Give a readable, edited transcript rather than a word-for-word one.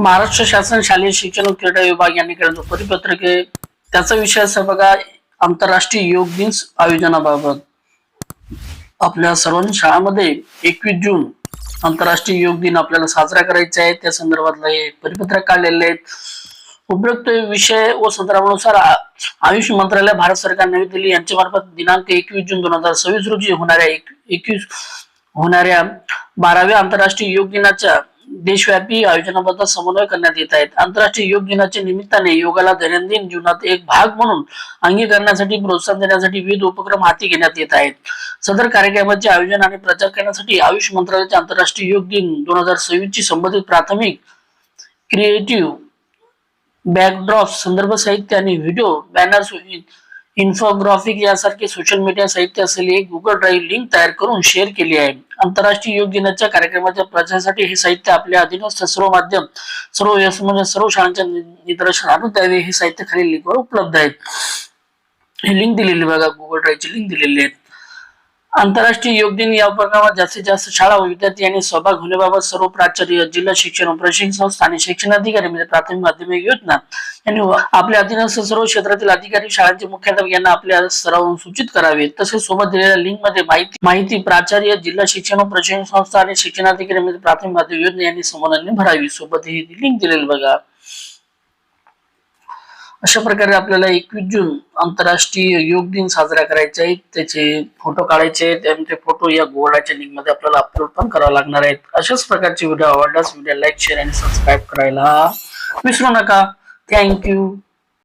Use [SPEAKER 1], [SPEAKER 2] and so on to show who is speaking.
[SPEAKER 1] महाराष्ट्र शासन शालेय शिक्षण व क्रीडा विभाग यांनी केलेलं परिपत्रक आहे. त्याचा विषय असा बघा, आंतरराष्ट्रीय योग दिन आयोजनाबाबत. आपल्या सर्वांनी शाळांमध्ये 21 जून आंतरराष्ट्रीय योग दिन आपल्याला साजरा करायचा आहे. त्या संदर्भातलं हे परिपत्रक काढलेले आहेत. उपरोक्त विषय व संदर्भानुसार आयुष मंत्रालय, भारत सरकार, नवी दिल्ली यांच्या मार्फत दिनांक 21 जून 2026 रोजी होणाऱ्या 12व्या आंतरराष्ट्रीय योग दिनाच्या देशव्यापी आयोजनाबद्दल समन्वय करण्यात येत आहेत. आंतरराष्ट्रीय योग दिनाच्या निमित्ताने योगाला दैनंदिन जीवनात एक भाग म्हणून अंगीकारण्यासाठी, प्रोत्साहन देण्यासाठी विविध उपक्रम हाती घेण्यात येत आहेत. सदर कार्यक्रमाचे आयोजन आणि प्रचार करण्यासाठी आयुष मंत्रालयाचे आंतरराष्ट्रीय योग दिन 2026 ची संबंधित प्राथमिक, क्रिएटिव्ह, बॅकड्रॉप, संदर्भ साहित्य आणि व्हिडिओ, बॅनर्स, इन्फोग्राफिक यासारखे सोशल मीडिया साहित्य असलेली एक गुगल ड्राईव्ह लिंक तयार करून शेअर केली आहे. आंतरराष्ट्रीय योग दिनाच्या कार्यक्रमाच्या प्रचारासाठी हे साहित्य आपल्या अधीनस्थ सर्व माध्यम, सर्व शाळांच्या निदर्शनातून द्यावे. हे साहित्य खालील लिंकवर उपलब्ध आहे. ही लिंक दिलेली बघा, गुगल ड्राईव्हची लिंक दिलेली आहे. आंतरराष्ट्रीय योग दिन या उपक्रमात जास्तीत जास्त शाळा व विद्यार्थी यांनी सहभाग होण्याबाबत सर्व प्राचार्य, जिल्हा शिक्षण व प्रशिक्षण संस्था आणि शिक्षणाधिकारी म्हणजे प्राथमिक, माध्यमिक योजना यांनी आपल्या अधीनस्थ सर्व क्षेत्रातील अधिकारी, शाळांचे मुख्याध्यापक यांना आपल्या स्तरावरून सूचित करावे. तसेच सोबत दिलेल्या लिंक मध्ये माहिती प्राचार्य, जिल्हा शिक्षण व प्रशिक्षण संस्था आणि शिक्षणाधिकारी म्हणजे प्राथमिक, माध्यमिक योजना यांनी समन्वयाने भरावी. सोबत ही लिंक दिलेली बघा. अशा प्रकारे आपल्याला 21 जून आंतरराष्ट्रीय योग दिन साजरा करायचा आहे. त्याचे फोटो काढायचे आहेत. ते फोटो या गुगलच्या लिंक मध्ये आपल्याला अपलोड पण करावे लागणार आहेत. अशाच प्रकारचे व्हिडिओ आवडल्यास व्हिडिओ लाईक, शेअर आणि सबस्क्राईब करायला विसरू नका. थँक्यू.